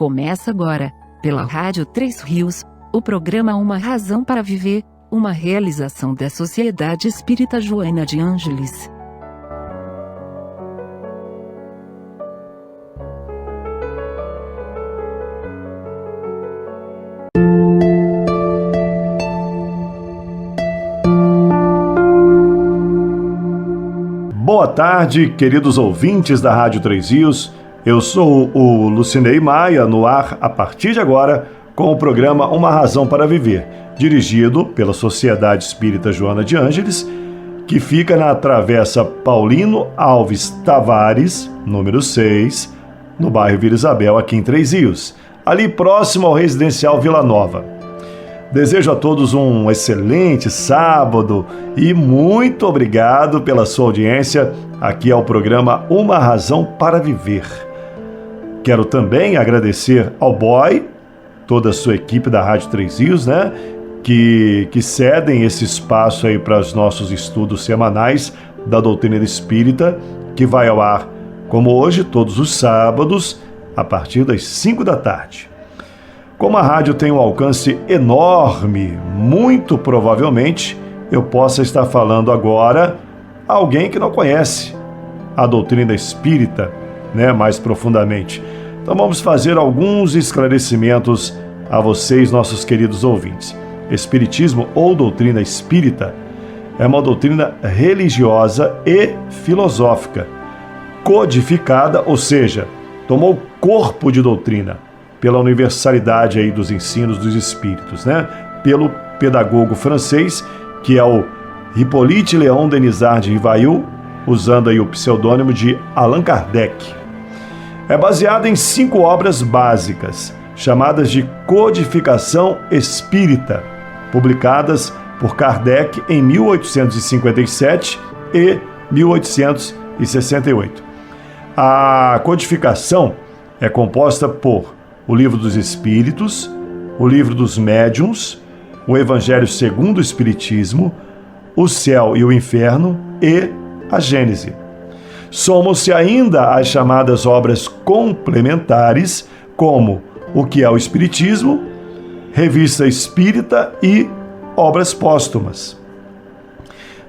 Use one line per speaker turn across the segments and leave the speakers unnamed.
Começa agora, pela Rádio 3 Rios, o programa Uma Razão para Viver, uma realização da Sociedade Espírita Joana de Ângeles.
Boa tarde, queridos ouvintes da Rádio 3 Rios. Eu sou o Lucinei Maia, no ar a partir de agora, com o programa Uma Razão para Viver, dirigido pela Sociedade Espírita Joana de Ângeles, que fica na Travessa Paulino Alves Tavares, número 6, no bairro Vila Isabel, aqui em 3 Rios, ali próximo ao Residencial Vila Nova. Desejo a todos um excelente sábado e muito obrigado pela sua audiência aqui ao programa Uma Razão para Viver. Quero também agradecer ao Boy, toda a sua equipe da Rádio 3 Rios, que cedem esse espaço aí para os nossos estudos semanais da doutrina espírita, que vai ao ar, como hoje, todos os sábados, a partir das 5 da tarde. Como a rádio tem um alcance enorme, muito provavelmente eu possa estar falando agora a alguém que não conhece a doutrina espírita, mais profundamente. Então vamos fazer alguns esclarecimentos a vocês, nossos queridos ouvintes. Espiritismo ou doutrina espírita é uma doutrina religiosa e filosófica, codificada, ou seja, tomou corpo de doutrina pela universalidade aí dos ensinos dos espíritos, pelo pedagogo francês, que é o Hippolyte Léon Denisard de Rivail, usando aí o pseudônimo de Allan Kardec. É baseada em 5 obras básicas, chamadas de Codificação Espírita, publicadas por Kardec em 1857 e 1868. A codificação é composta por o Livro dos Espíritos, o Livro dos Médiuns, o Evangelho segundo o Espiritismo, o Céu e o Inferno e a Gênese. Somam-se ainda as chamadas obras complementares, como O que é o Espiritismo, Revista Espírita e obras póstumas.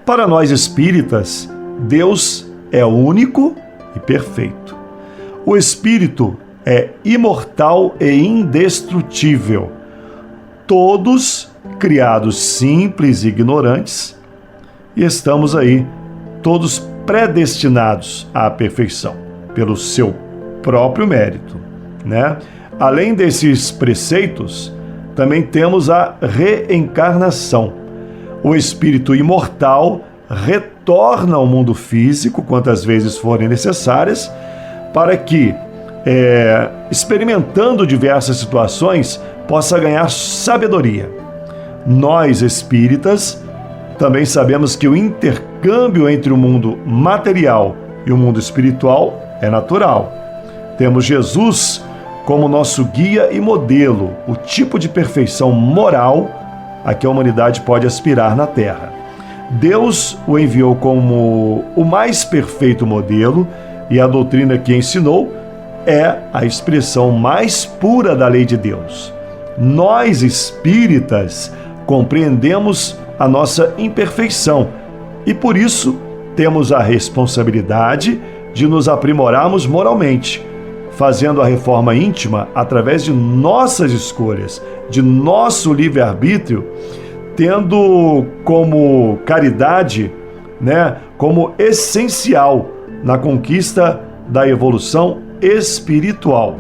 Para nós espíritas, Deus é único e perfeito. O Espírito é imortal e indestrutível. Todos criados simples e ignorantes, e estamos aí todos predestinados à perfeição, pelo seu próprio mérito, Além desses preceitos, também temos a reencarnação. O espírito imortal retorna ao mundo físico quantas vezes forem necessárias, para que, experimentando diversas situações, possa ganhar sabedoria. Nós, espíritas, também sabemos que o intercâmbio entre o mundo material e o mundo espiritual é natural. Temos Jesus como nosso guia e modelo, o tipo de perfeição moral a que a humanidade pode aspirar na Terra. Deus o enviou como o mais perfeito modelo, e a doutrina que ensinou é a expressão mais pura da lei de Deus. Nós, espíritas, compreendemos a nossa imperfeição e, por isso, temos a responsabilidade de nos aprimorarmos moralmente, fazendo a reforma íntima através de nossas escolhas, de nosso livre-arbítrio, tendo como caridade, como essencial na conquista da evolução espiritual.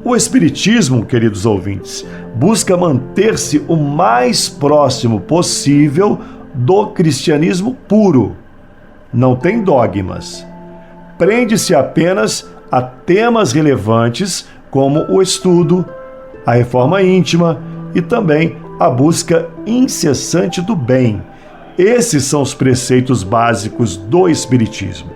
O Espiritismo, queridos ouvintes, busca manter-se o mais próximo possível do cristianismo puro. Não tem dogmas. Prende-se apenas a temas relevantes como o estudo, a reforma íntima e também a busca incessante do bem. Esses são os preceitos básicos do Espiritismo.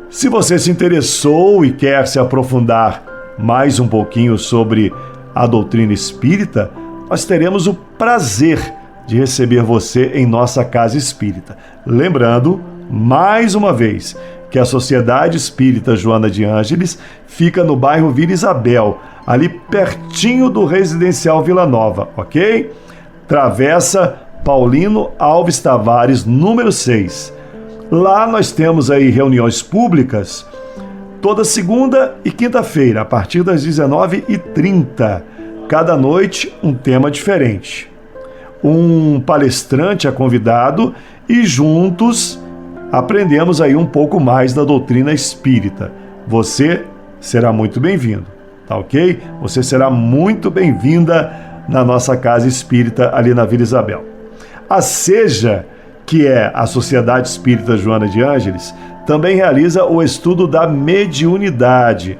Se você se interessou e quer se aprofundar mais um pouquinho sobre a doutrina espírita, nós teremos o prazer de receber você em nossa casa espírita. Lembrando, mais uma vez, que a Sociedade Espírita Joana de Ângeles fica no bairro Vila Isabel, ali pertinho do Residencial Vila Nova, ok? Travessa Paulino Alves Tavares, número 6. Lá nós temos aí reuniões públicas toda segunda e quinta-feira, a partir das 19h30. Cada noite um tema diferente. Um palestrante é convidado e juntos aprendemos aí um pouco mais da doutrina espírita. Você será muito bem-vindo, tá ok? Você será muito bem-vinda na nossa casa espírita ali na Vila Isabel. A SEJA, que é a Sociedade Espírita Joana de Ângeles, também realiza o estudo da mediunidade,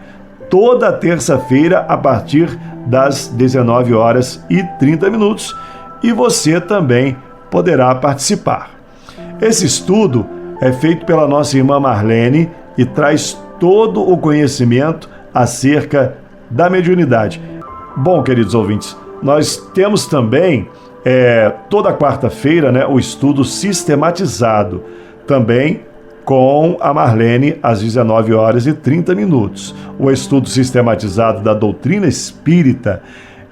toda terça-feira a partir das 19h30, e você também poderá participar. Esse estudo é feito pela nossa irmã Marlene e traz todo o conhecimento acerca da mediunidade. Bom, queridos ouvintes, nós temos também toda quarta-feira, né, o estudo sistematizado, também com a Marlene às 19h30. O estudo sistematizado da doutrina espírita,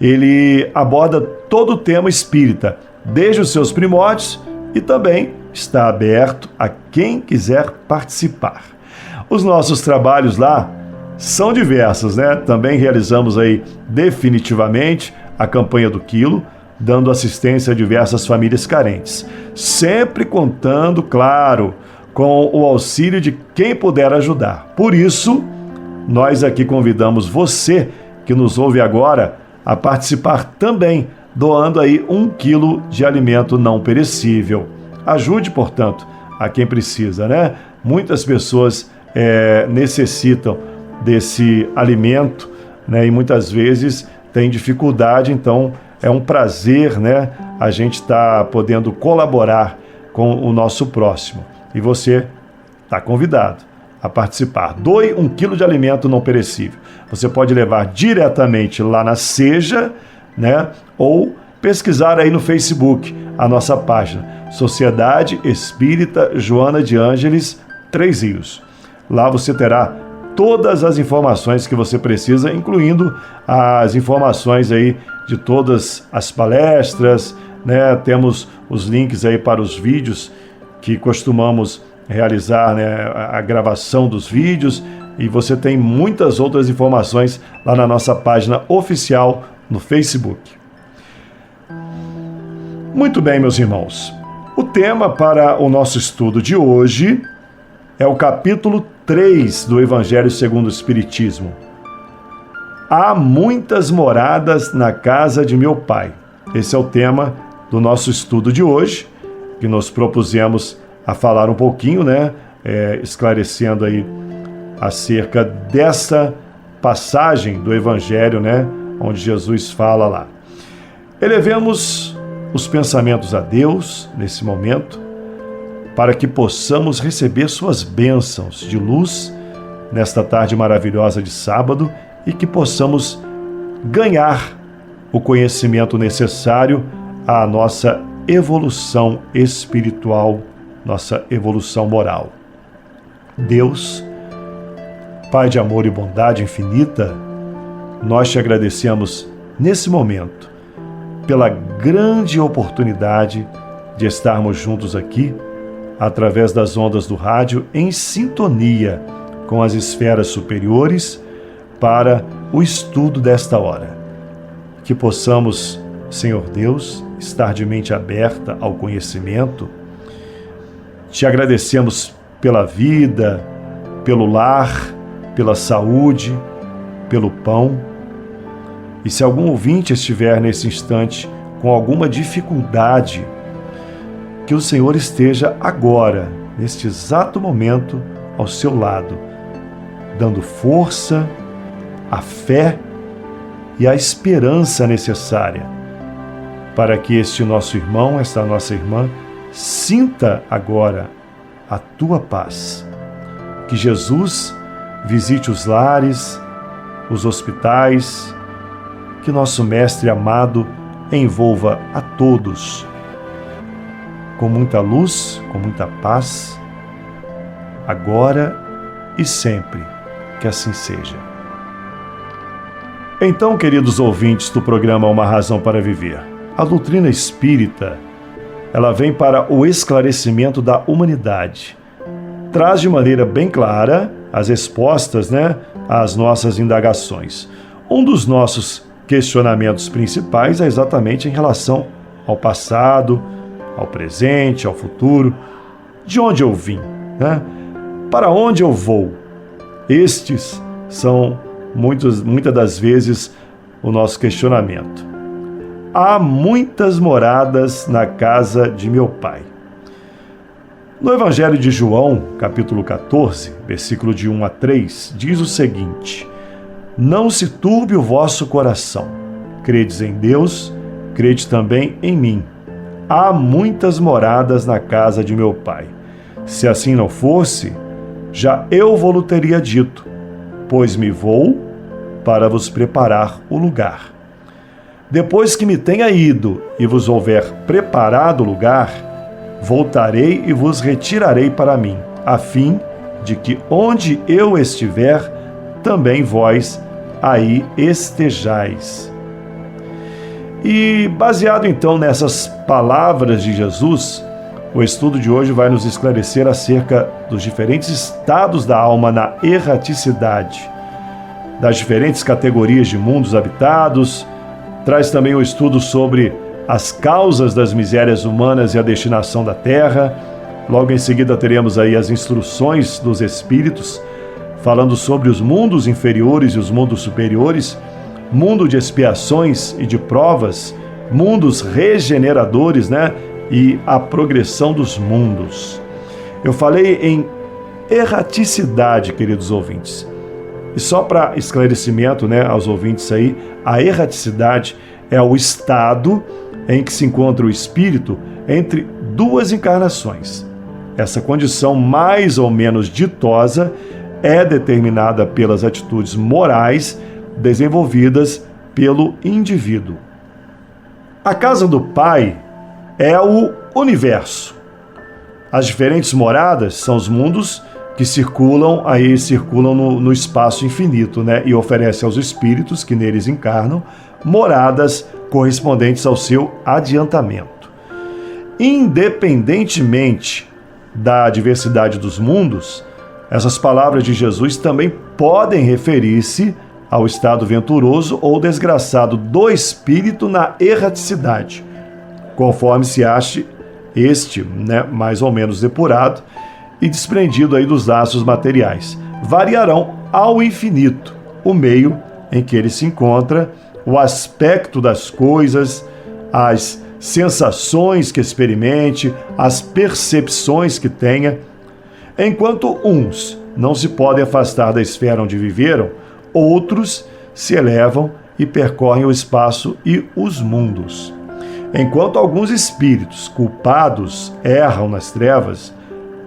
ele aborda todo o tema espírita, desde os seus primórdios, e também está aberto a quem quiser participar. Os nossos trabalhos lá são diversos, né? Também realizamos aí definitivamente a campanha do quilo, dando assistência a diversas famílias carentes, sempre contando, claro, com o auxílio de quem puder ajudar. Por isso, nós aqui convidamos você que nos ouve agora a participar também, doando aí 1 quilo de alimento não perecível. Ajude, portanto, a quem precisa, né? Muitas pessoas necessitam desse alimento, né? E muitas vezes têm dificuldade, então é um prazer, né? A gente está podendo colaborar com o nosso próximo. E você está convidado a participar. Doe 1 quilo de alimento não perecível. Você pode levar diretamente lá na SEJA, né? Ou pesquisar aí no Facebook a nossa página, Sociedade Espírita Joana de Ângeles, 3 Rios. Lá você terá todas as informações que você precisa, incluindo as informações aí de todas as palestras, né? Temos os links aí para os vídeos que costumamos realizar, né? A gravação dos vídeos, e você tem muitas outras informações lá na nossa página oficial no Facebook. Muito bem, meus irmãos. O tema para o nosso estudo de hoje é o capítulo 3 do Evangelho segundo o Espiritismo. Há muitas moradas na casa de meu Pai. Esse é o tema do nosso estudo de hoje, que nós propusemos a falar um pouquinho, né? Esclarecendo aí acerca dessa passagem do Evangelho, né? Onde Jesus fala lá. Elevemos os pensamentos a Deus nesse momento, para que possamos receber suas bênçãos de luz nesta tarde maravilhosa de sábado e que possamos ganhar o conhecimento necessário à nossa evolução espiritual, nossa evolução moral. Deus, Pai de amor e bondade infinita, nós te agradecemos nesse momento pela grande oportunidade de estarmos juntos aqui, através das ondas do rádio, em sintonia com as esferas superiores, para o estudo desta hora. Que possamos, Senhor Deus, estar de mente aberta ao conhecimento. Te agradecemos pela vida, pelo lar, pela saúde, pelo pão. E se algum ouvinte estiver nesse instante com alguma dificuldade, que o Senhor esteja agora, neste exato momento, ao seu lado, dando força, a fé e a esperança necessária para que este nosso irmão, esta nossa irmã, sinta agora a tua paz. Que Jesus visite os lares, os hospitais, que nosso Mestre amado envolva a todos com muita luz, com muita paz, agora e sempre. Que assim seja. Então, queridos ouvintes do programa Uma Razão para Viver, a doutrina espírita, ela vem para o esclarecimento da humanidade. Traz de maneira bem clara as respostas, às nossas indagações. Um dos nossos questionamentos principais é exatamente em relação ao passado, ao presente, ao futuro. De onde eu vim? Para onde eu vou? Estes são muitas das vezes o nosso questionamento. Há muitas moradas na casa de meu Pai. No Evangelho de João, capítulo 14, versículo de 1 a 3, diz o seguinte: Não se turbe o vosso coração. Credes em Deus, crede também em mim. Há muitas moradas na casa de meu Pai. Se assim não fosse, já eu vou-lo teria dito, pois me vou para vos preparar o lugar. Depois que me tenha ido e vos houver preparado o lugar, voltarei e vos retirarei para mim, a fim de que onde eu estiver, também vós aí estejais. E baseado então nessas palavras de Jesus, o estudo de hoje vai nos esclarecer acerca dos diferentes estados da alma na erraticidade, das diferentes categorias de mundos habitados. Traz também o estudo sobre as causas das misérias humanas e a destinação da Terra. Logo em seguida teremos aí as instruções dos Espíritos, falando sobre os mundos inferiores e os mundos superiores, mundo de expiações e de provas, mundos regeneradores, e a progressão dos mundos. Eu falei em erraticidade, queridos ouvintes. E só para esclarecimento, aos ouvintes aí, a erraticidade é o estado em que se encontra o espírito entre duas encarnações. Essa condição mais ou menos ditosa é determinada pelas atitudes morais desenvolvidas pelo indivíduo. A casa do Pai é o universo. As diferentes moradas são os mundos que circulam no espaço infinito, e oferece aos espíritos que neles encarnam moradas correspondentes ao seu adiantamento. Independentemente da diversidade dos mundos, essas palavras de Jesus também podem referir-se ao estado venturoso ou desgraçado do espírito na erraticidade, conforme se ache este, mais ou menos depurado e desprendido aí dos laços materiais. Variarão ao infinito o meio em que ele se encontra, o aspecto das coisas, as sensações que experimente, as percepções que tenha. Enquanto uns não se podem afastar da esfera onde viveram, outros se elevam e percorrem o espaço e os mundos. Enquanto alguns espíritos culpados erram nas trevas,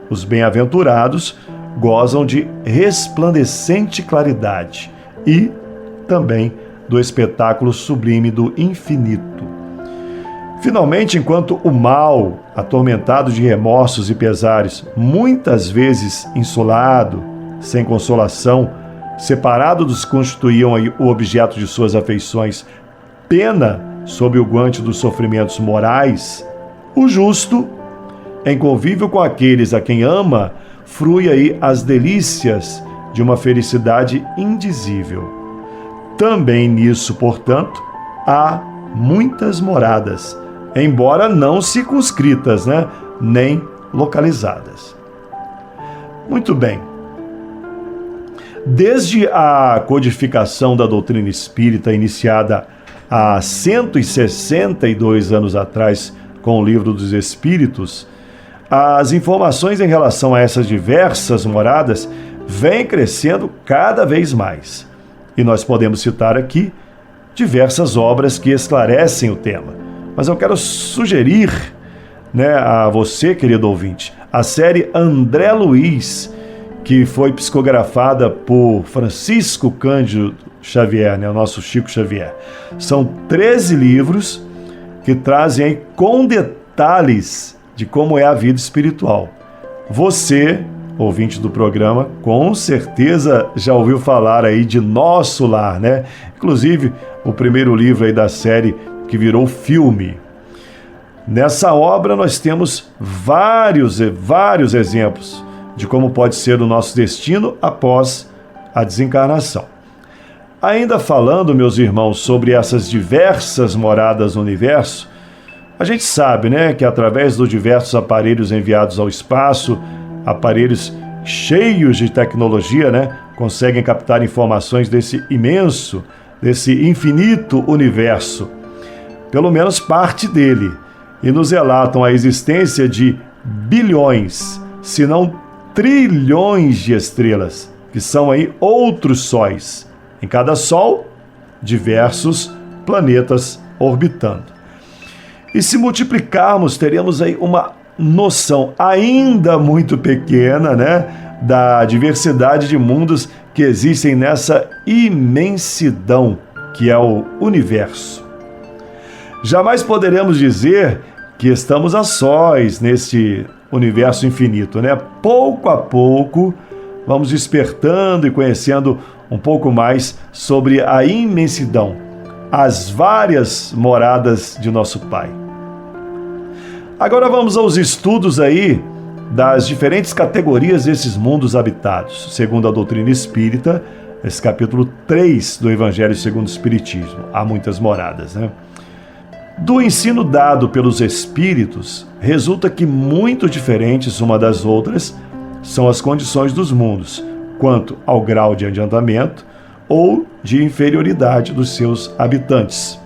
os bem-aventurados gozam de resplandecente claridade e também do espetáculo sublime do infinito. Finalmente, enquanto o mal, atormentado de remorsos e pesares, muitas vezes insulado, sem consolação, separado dos que constituíam o objeto de suas afeições, pena sob o guante dos sofrimentos morais, o justo, em convívio com aqueles a quem ama, frui aí as delícias de uma felicidade indizível. Também nisso, portanto, há muitas moradas, embora não circunscritas, nem localizadas. Muito bem. Desde a codificação da doutrina espírita, iniciada há 162 anos atrás com o Livro dos Espíritos, as informações em relação a essas diversas moradas vêm crescendo cada vez mais. E nós podemos citar aqui diversas obras que esclarecem o tema. Mas eu quero sugerir, a você, querido ouvinte, a série André Luiz, que foi psicografada por Francisco Cândido Xavier, o nosso Chico Xavier. São 13 livros que trazem aí com detalhes de como é a vida espiritual. Você, ouvinte do programa, com certeza já ouviu falar aí de Nosso Lar, né? Inclusive, o primeiro livro aí da série que virou filme. Nessa obra nós temos vários exemplos de como pode ser o nosso destino após a desencarnação. Ainda falando, meus irmãos, sobre essas diversas moradas no universo, a gente sabe, né, que através dos diversos aparelhos enviados ao espaço, aparelhos cheios de tecnologia, né, conseguem captar informações desse imenso, desse infinito universo, pelo menos parte dele, e nos relatam a existência de bilhões, se não trilhões de estrelas, que são aí outros sóis. Em cada sol, diversos planetas orbitando. E se multiplicarmos, teremos aí uma noção ainda muito pequena, né, da diversidade de mundos que existem nessa imensidão que é o universo. Jamais poderemos dizer que estamos a sós nesse universo infinito, né? Pouco a pouco vamos despertando e conhecendo um pouco mais sobre a imensidão, as várias moradas de nosso Pai. Agora vamos aos estudos aí das diferentes categorias desses mundos habitados, segundo a doutrina espírita, esse capítulo 3 do Evangelho segundo o Espiritismo. Há muitas moradas, né? Do ensino dado pelos espíritos, resulta que muito diferentes uma das outras são as condições dos mundos, quanto ao grau de adiantamento ou de inferioridade dos seus habitantes.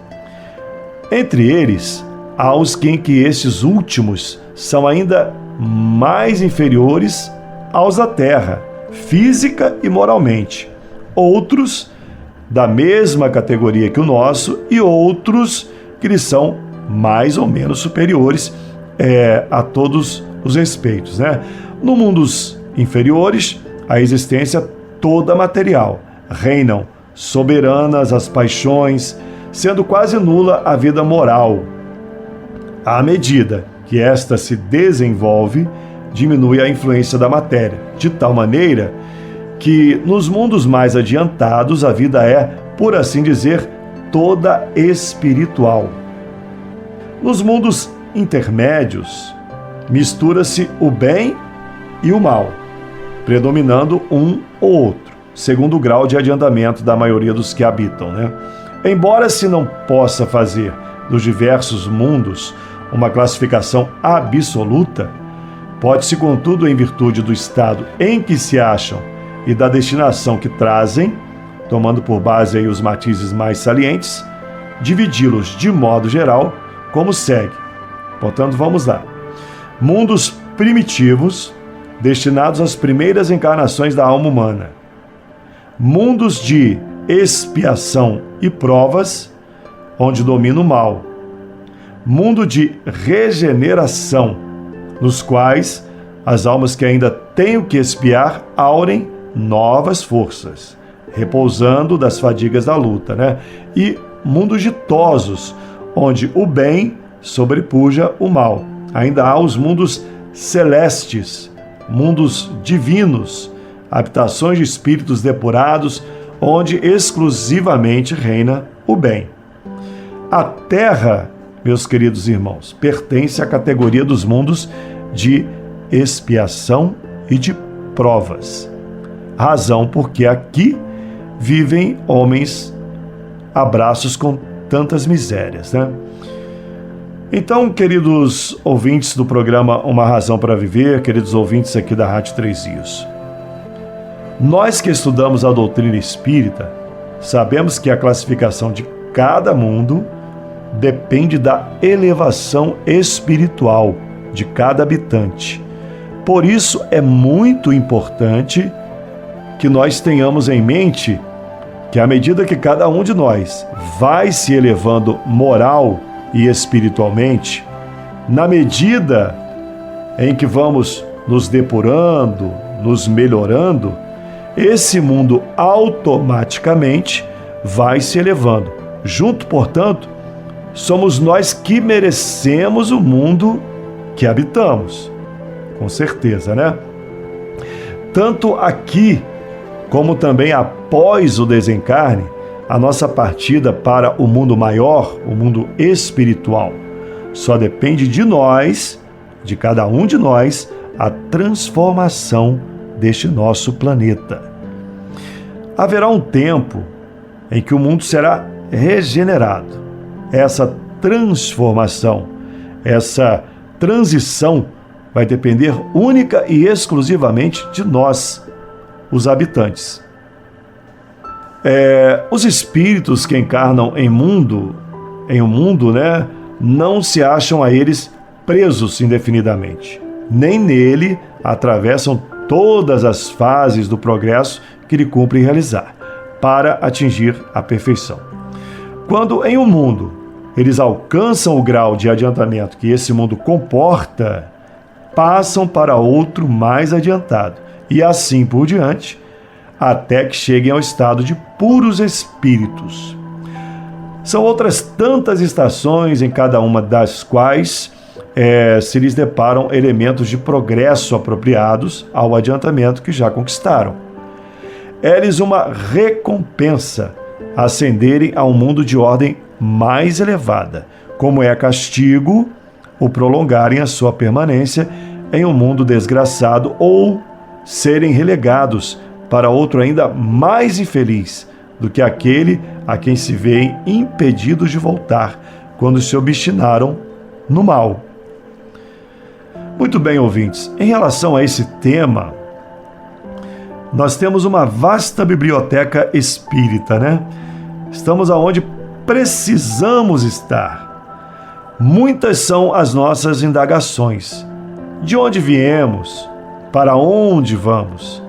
Entre eles, há os em que estes últimos são ainda mais inferiores aos da Terra, física e moralmente. Outros, da mesma categoria que o nosso, e outros que lhes são mais ou menos superiores a todos os respeitos, né? No mundos inferiores, a existência toda material. Reinam soberanas as paixões, sendo quase nula a vida moral. À medida que esta se desenvolve, diminui a influência da matéria, de tal maneira que nos mundos mais adiantados a vida é, por assim dizer, toda espiritual. Nos mundos intermédios, mistura-se o bem e o mal, predominando um ou outro, segundo o grau de adiantamento da maioria dos que habitam, né? Embora se não possa fazer dos diversos mundos uma classificação absoluta, pode-se, contudo, em virtude do estado em que se acham e da destinação que trazem, tomando por base aí os matizes mais salientes, dividi-los de modo geral como segue. Portanto, vamos lá. Mundos primitivos, destinados às primeiras encarnações da alma humana. Mundos de expiação e provas, onde domina o mal. Mundo de regeneração, nos quais as almas que ainda têm o que expiar aurem novas forças, repousando das fadigas da luta, né? E mundos ditosos, onde o bem sobrepuja o mal. Ainda há os mundos celestes, mundos divinos, habitações de espíritos depurados, onde exclusivamente reina o bem. A Terra, meus queridos irmãos, pertence à categoria dos mundos de expiação e de provas. Razão porque aqui vivem homens a braços com tantas misérias, né? Então, queridos ouvintes do programa Uma Razão para Viver, queridos ouvintes aqui da Rádio Três Rios, nós que estudamos a doutrina espírita, sabemos que a classificação de cada mundo depende da elevação espiritual de cada habitante. Por isso, é muito importante que nós tenhamos em mente que, à medida que cada um de nós vai se elevando moral e espiritualmente, na medida em que vamos nos depurando, nos melhorando, esse mundo automaticamente vai se elevando. Junto, portanto, somos nós que merecemos o mundo que habitamos. Com certeza, né? Tanto aqui, como também após o desencarne, a nossa partida para o mundo maior, o mundo espiritual, só depende de nós, de cada um de nós, a transformação deste nosso planeta. Haverá um tempo em que o mundo será regenerado. Essa transformação, essa transição vai depender única e exclusivamente de nós, os habitantes. Os espíritos que encarnam em um mundo, né, não se acham a eles presos indefinidamente. Nem nele atravessam todas as fases do progresso que lhe cumpre realizar, para atingir a perfeição. Quando em um mundo eles alcançam o grau de adiantamento que esse mundo comporta, passam para outro mais adiantado, e assim por diante, até que cheguem ao estado de puros espíritos. São outras tantas estações, em cada uma das quais se lhes deparam elementos de progresso apropriados ao adiantamento que já conquistaram. É-lhes uma recompensa ascenderem a um mundo de ordem mais elevada, como é castigo o prolongarem a sua permanência em um mundo desgraçado ou serem relegados para outro ainda mais infeliz do que aquele a quem se veem impedidos de voltar quando se obstinaram no mal. Muito bem, ouvintes, em relação a esse tema, nós temos uma vasta biblioteca espírita, né? Estamos aonde precisamos estar. Muitas são as nossas indagações. De onde viemos? Para onde vamos?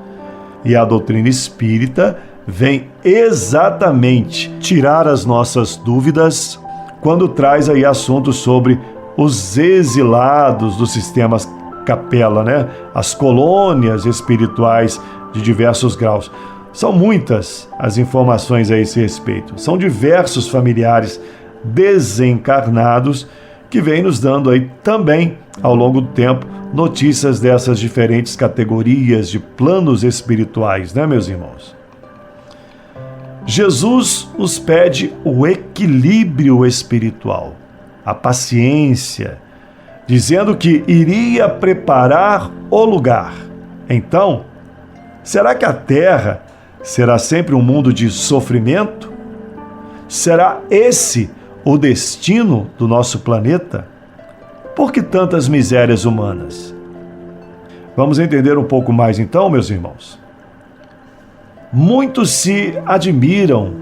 E a doutrina espírita vem exatamente tirar as nossas dúvidas quando traz aí assuntos sobre os exilados dos sistemas capela, né? As colônias espirituais de diversos graus. São muitas as informações a esse respeito. São diversos familiares desencarnados que vêm nos dando aí também, ao longo do tempo, notícias dessas diferentes categorias de planos espirituais, né, meus irmãos? Jesus nos pede o equilíbrio espiritual, a paciência, dizendo que iria preparar o lugar. Então, será que a Terra será sempre um mundo de sofrimento? Será esse o destino do nosso planeta? Por que tantas misérias humanas? Vamos entender um pouco mais então, meus irmãos. Muitos se admiram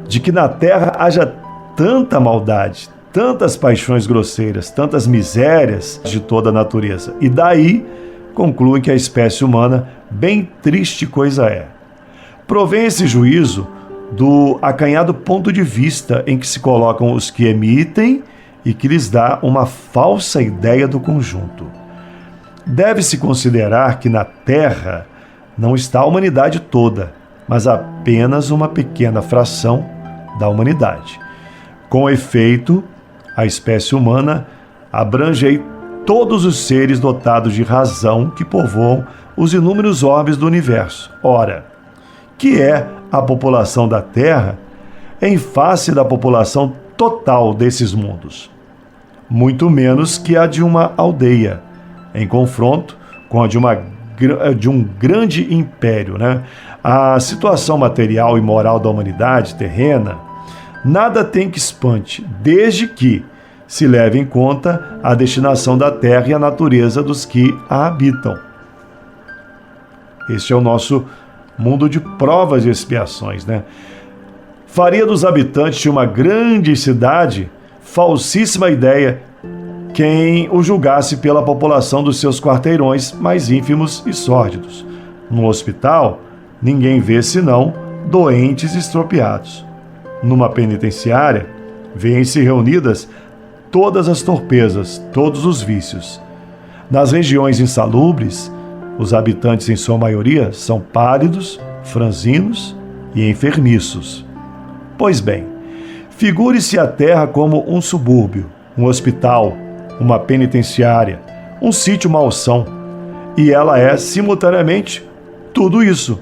de que na Terra haja tanta maldade, tantas paixões grosseiras, tantas misérias de toda a natureza. E daí concluem que a espécie humana, bem triste coisa é. Provém esse juízo do acanhado ponto de vista em que se colocam os que emitem e que lhes dá uma falsa ideia do conjunto. Deve-se considerar que na Terra não está a humanidade toda, mas apenas uma pequena fração da humanidade. Com efeito, a espécie humana abrange aí todos os seres dotados de razão que povoam os inúmeros orbes do universo. Ora, que é a população da Terra em face da população total desses mundos? Muito menos que a de uma aldeia, em confronto com a de um grande império, né? A situação material e moral da humanidade terrena nada tem que espante, desde que se leve em conta a destinação da Terra e a natureza dos que a habitam. Este é o nosso mundo de provas e expiações, né? Faria dos habitantes de uma grande cidade falsíssima ideia quem o julgasse pela população dos seus quarteirões mais ínfimos e sórdidos. No hospital, ninguém vê senão doentes estropiados. Numa penitenciária, vêem-se reunidas todas as torpezas, todos os vícios. Nas regiões insalubres, os habitantes, em sua maioria, são pálidos, franzinos e enfermiços. Pois bem, figure-se a Terra como um subúrbio, um hospital, uma penitenciária, um sítio malsão, e ela é, simultaneamente, tudo isso,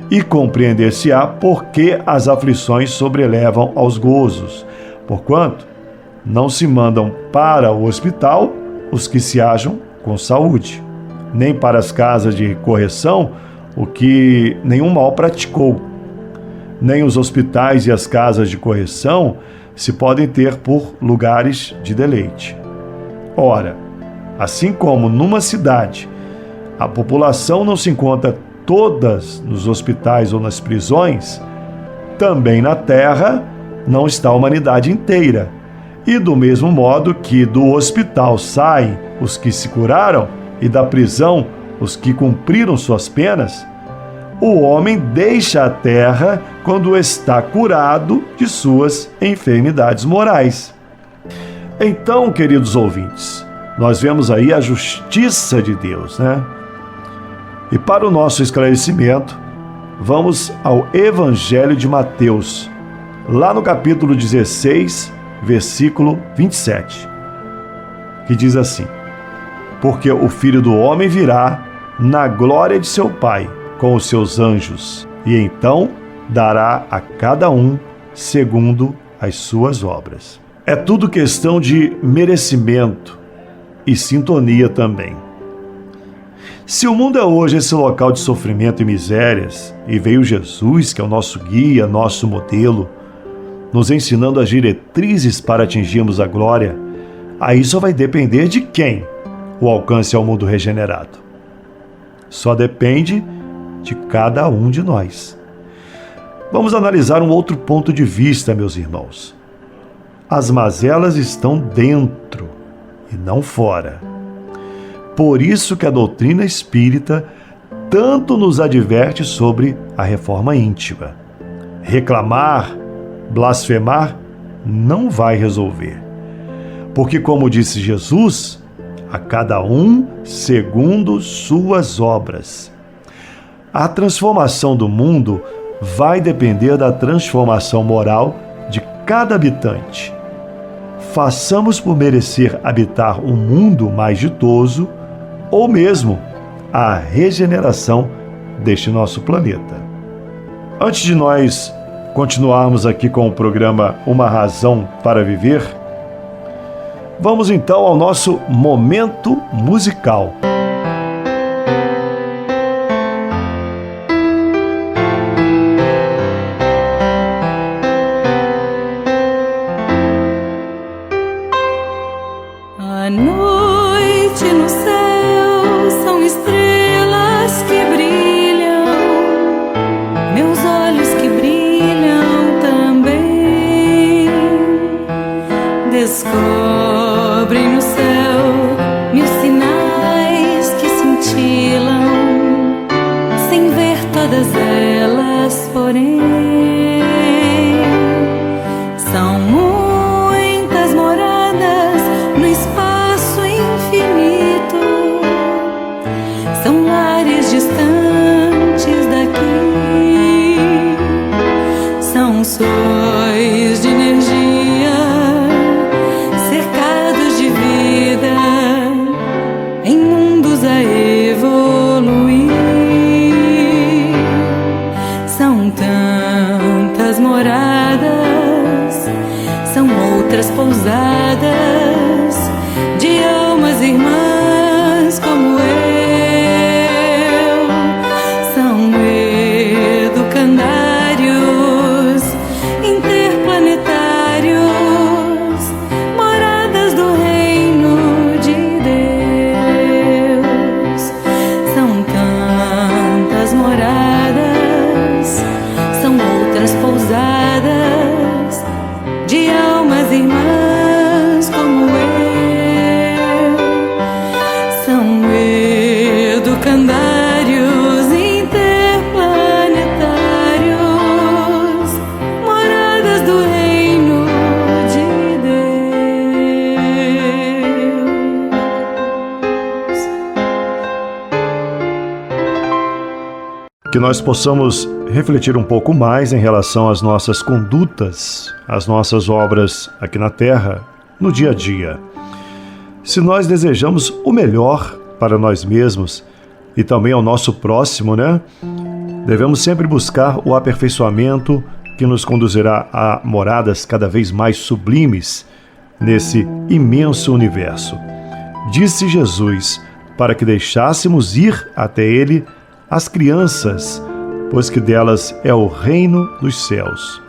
e compreender-se-á por que as aflições sobrelevam aos gozos, porquanto não se mandam para o hospital os que se acham com saúde, nem para as casas de correção o que nenhum mal praticou. Nem os hospitais e as casas de correção se podem ter por lugares de deleite. Ora, assim como numa cidade a população não se encontra todas nos hospitais ou nas prisões, também na terra não está a humanidade inteira. E do mesmo modo que do hospital saem os que se curaram e da prisão os que cumpriram suas penas, o homem deixa a terra quando está curado de suas enfermidades morais. Então, queridos ouvintes, nós vemos aí a justiça de Deus, né? E para o nosso esclarecimento, vamos ao Evangelho de Mateus, lá no capítulo 16, versículo 27, que diz assim: porque o Filho do Homem virá na glória de seu Pai com os seus anjos, e então dará a cada um segundo as suas obras. É tudo questão de merecimento e sintonia também. Se o mundo é hoje esse local de sofrimento e misérias, e veio Jesus, que é o nosso guia, nosso modelo, nos ensinando as diretrizes para atingirmos a glória, aí só vai depender de quem o alcance ao mundo regenerado. Só depende de cada um de nós. Vamos analisar um outro ponto de vista, meus irmãos. As mazelas estão dentro e não fora. Por isso que a doutrina espírita tanto nos adverte sobre a reforma íntima. Reclamar, blasfemar, não vai resolver. Porque, como disse Jesus, a cada um segundo suas obras. A transformação do mundo vai depender da transformação moral de cada habitante. Façamos por merecer habitar um mundo mais ditoso ou mesmo a regeneração deste nosso planeta. Antes de nós continuarmos aqui com o programa Uma Razão para Viver, vamos então ao nosso momento musical.
À noite no céu são estrelas que brilham, meus olhos que brilham também. Descobrem no céu mil sinais que cintilam, sem ver todas elas, porém. São muitas moradas no espaço infinito, são lares distantes daqui, são sóis de energia, cercados de vida, em mundos a evoluir. São tantas moradas, são outras pousadas de almas irmãs como eu. São educandários interplanetários, moradas do reino de Deus. São tantas moradas, são outras pousadas de almas irmãs como eu. São educandários interplanetários, moradas do reino de Deus.
Que nós possamos refletir um pouco mais em relação às nossas condutas, às nossas obras aqui na Terra, no dia a dia. Se nós desejamos o melhor para nós mesmos, e também ao nosso próximo, né? Devemos sempre buscar o aperfeiçoamento que nos conduzirá a moradas cada vez mais sublimes nesse imenso universo. Disse Jesus para que deixássemos ir até Ele as crianças, pois que delas é o reino dos céus.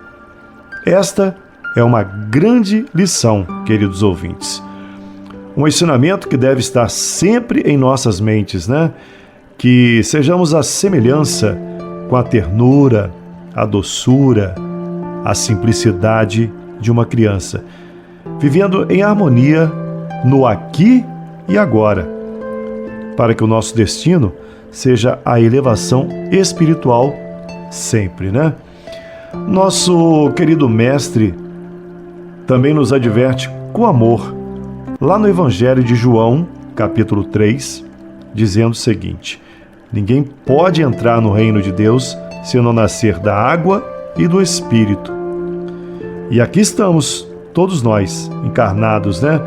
Esta é uma grande lição, queridos ouvintes. Um ensinamento que deve estar sempre em nossas mentes, né? Que sejamos a semelhança com a ternura, a doçura, a simplicidade de uma criança, vivendo em harmonia no aqui e agora, para que o nosso destino seja a elevação espiritual sempre, né? Nosso querido mestre também nos adverte com amor, lá no Evangelho de João, capítulo 3, dizendo o seguinte: ninguém pode entrar no reino de Deus se não nascer da água e do Espírito. E aqui estamos, todos nós, encarnados, né,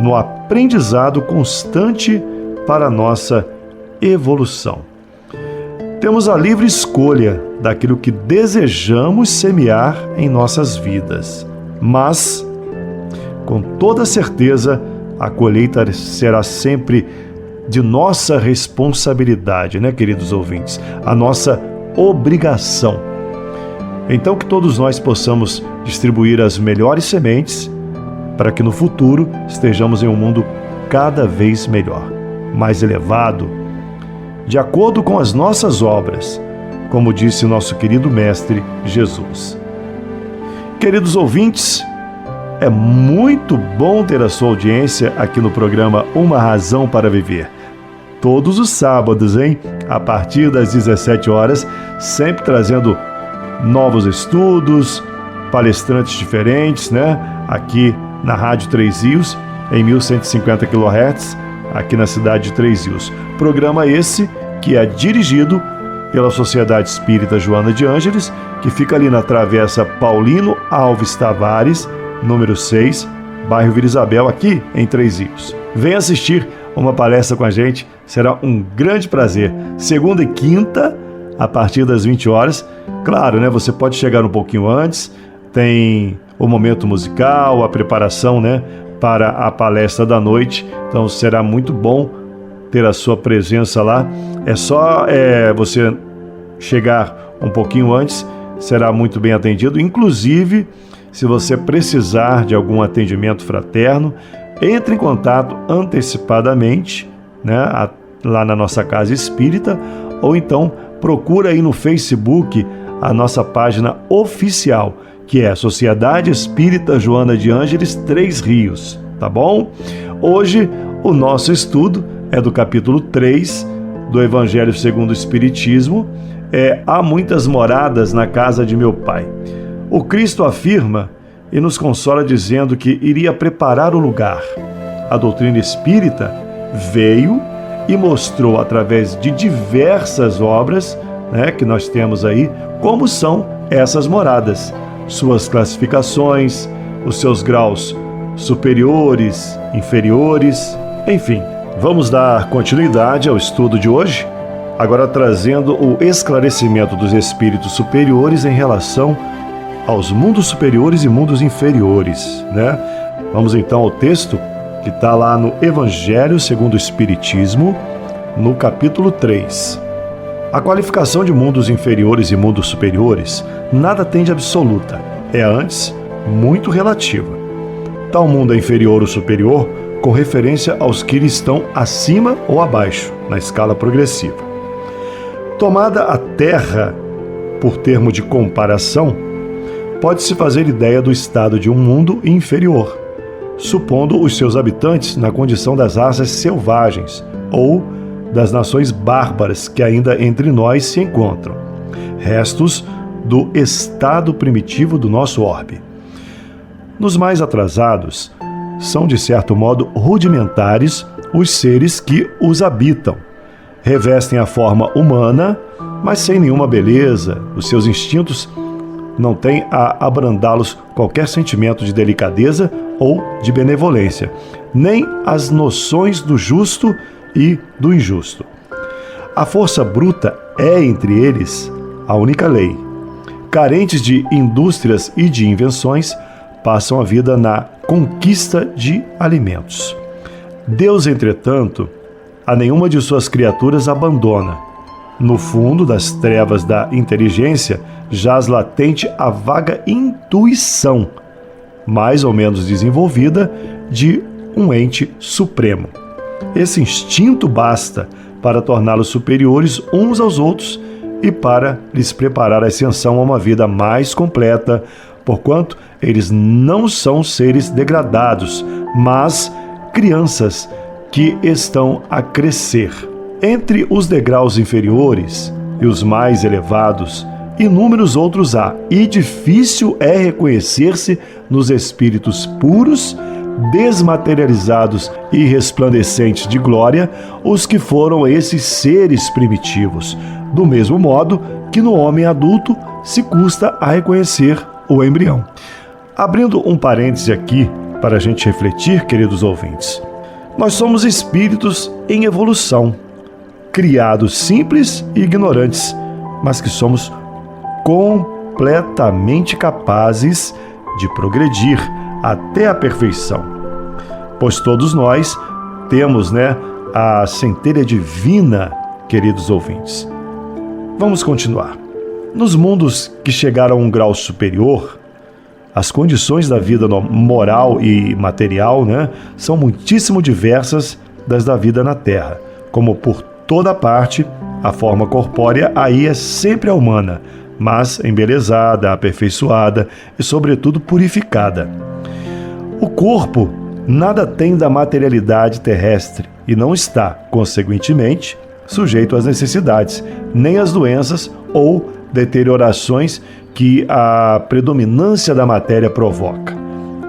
no aprendizado constante para a nossa evolução. Temos a livre escolha daquilo que desejamos semear em nossas vidas, mas, com toda certeza, a colheita será sempre de nossa responsabilidade, né, queridos ouvintes? A nossa obrigação. Então, que todos nós possamos distribuir as melhores sementes para que no futuro estejamos em um mundo cada vez melhor, mais elevado, de acordo com as nossas obras, como disse nosso querido Mestre Jesus. Queridos ouvintes, é muito bom ter a sua audiência aqui no programa Uma Razão para Viver. Todos os sábados, hein? A partir das 17 horas, sempre trazendo novos estudos, palestrantes diferentes, né? Aqui na Rádio Três Rios, em 1150 kHz, aqui na cidade de Três Rios. Programa esse que é dirigido pela Sociedade Espírita Joana de Ângeles, que fica ali na Travessa Paulino Alves Tavares, número 6, bairro Vila Isabel, aqui em Três Rios. Venha assistir uma palestra com a gente, será um grande prazer. Segunda e quinta, a partir das 20 horas. Claro, né? Você pode chegar um pouquinho antes, tem o momento musical, a preparação, né, para a palestra da noite. Então será muito bom ter a sua presença lá. É só você chegar um pouquinho antes, será muito bem atendido. Inclusive, se você precisar de algum atendimento fraterno, entre em contato antecipadamente, né, lá na nossa casa espírita, ou então procura aí no Facebook a nossa página oficial, que é a Sociedade Espírita Joana de Ângeles Três Rios, tá bom? Hoje o nosso estudo é do capítulo 3 do Evangelho segundo o Espiritismo, Há muitas moradas na casa de meu Pai. O Cristo afirma e nos consola dizendo que iria preparar o lugar. A doutrina espírita veio e mostrou através de diversas obras, né, que nós temos aí, como são essas moradas, suas classificações, os seus graus superiores, inferiores, enfim. Vamos dar continuidade ao estudo de hoje, agora trazendo o esclarecimento dos espíritos superiores em relação aos mundos superiores e mundos inferiores, né? Vamos então ao texto que está lá no Evangelho segundo o Espiritismo, no capítulo 3. A qualificação de mundos inferiores e mundos superiores nada tem de absoluta, é antes muito relativa. Tal mundo é inferior ou superior com referência aos que lhe estão acima ou abaixo, na escala progressiva. Tomada a Terra por termo de comparação, pode-se fazer ideia do estado de um mundo inferior, supondo os seus habitantes na condição das raças selvagens ou das nações bárbaras que ainda entre nós se encontram, restos do estado primitivo do nosso orbe. Nos mais atrasados, são de certo modo rudimentares os seres que os habitam. Revestem a forma humana, mas sem nenhuma beleza. Os seus instintos não têm a abrandá-los qualquer sentimento de delicadeza ou de benevolência, nem as noções do justo e do injusto. A força bruta é, entre eles, a única lei. Carentes de indústrias e de invenções, passam a vida na conquista de alimentos. Deus, entretanto, a nenhuma de suas criaturas abandona. No fundo das trevas da inteligência jaz latente a vaga intuição, mais ou menos desenvolvida, de um ente supremo. Esse instinto basta para torná-los superiores uns aos outros e para lhes preparar a ascensão a uma vida mais completa, porquanto eles não são seres degradados, mas crianças que estão a crescer. Entre os degraus inferiores e os mais elevados, inúmeros outros há, e difícil é reconhecer-se nos espíritos puros, desmaterializados e resplandecentes de glória, os que foram esses seres primitivos, do mesmo modo que no homem adulto se custa a reconhecer o embrião. Abrindo um parêntese aqui para a gente refletir, queridos ouvintes, nós somos espíritos em evolução, criados simples e ignorantes, mas que somos completamente capazes de progredir até a perfeição, pois todos nós temos, a centelha divina, queridos ouvintes. Vamos continuar. Nos mundos que chegaram a um grau superior, as condições da vida moral e material, são muitíssimo diversas das da vida na Terra. Como por toda parte, a forma corpórea aí é sempre a humana, mas embelezada, aperfeiçoada e, sobretudo, purificada. O corpo nada tem da materialidade terrestre e não está, consequentemente, sujeito às necessidades, nem às doenças ou deteriorações que a predominância da matéria provoca.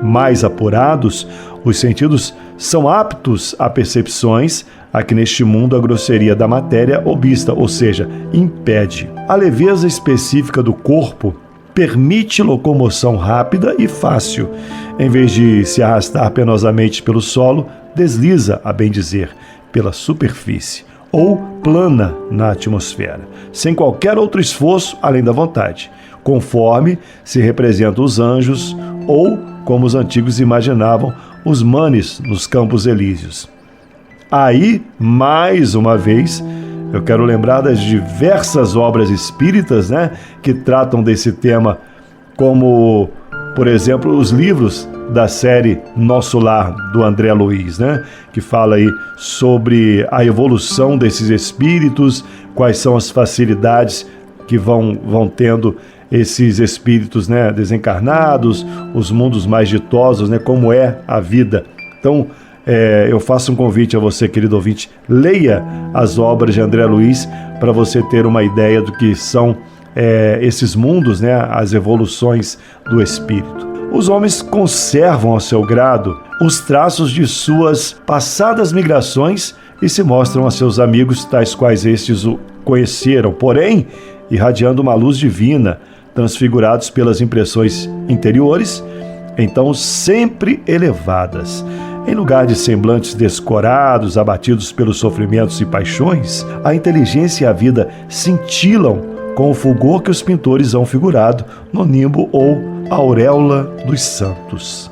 Mais apurados, os sentidos são aptos a percepções a que neste mundo a grosseria da matéria obsta, ou seja, impede. A leveza específica do corpo permite locomoção rápida e fácil. Em vez de se arrastar penosamente pelo solo, desliza, a bem dizer, pela superfície, ou plana na atmosfera, sem qualquer outro esforço além da vontade, conforme se representam os anjos ou, como os antigos imaginavam, os manes nos campos elíseos. Aí, mais uma vez, eu quero lembrar das diversas obras espíritas, que tratam desse tema, como, por exemplo, os livros da série Nosso Lar, do André Luiz, que fala aí sobre a evolução desses espíritos, quais são as facilidades que vão tendo esses espíritos, desencarnados, os mundos mais ditosos, como é a vida. Então, eu faço um convite a você, querido ouvinte, leia as obras de André Luiz para você ter uma ideia do que são esses mundos, as evoluções do espírito. Os homens conservam ao seu grado os traços de suas passadas migrações e se mostram a seus amigos tais quais estes o conheceram, porém, irradiando uma luz divina, transfigurados pelas impressões interiores, então sempre elevadas. Em lugar de semblantes descorados, abatidos pelos sofrimentos e paixões, a inteligência e a vida cintilam com o fulgor que os pintores hão figurado no nimbo ou auréola dos santos.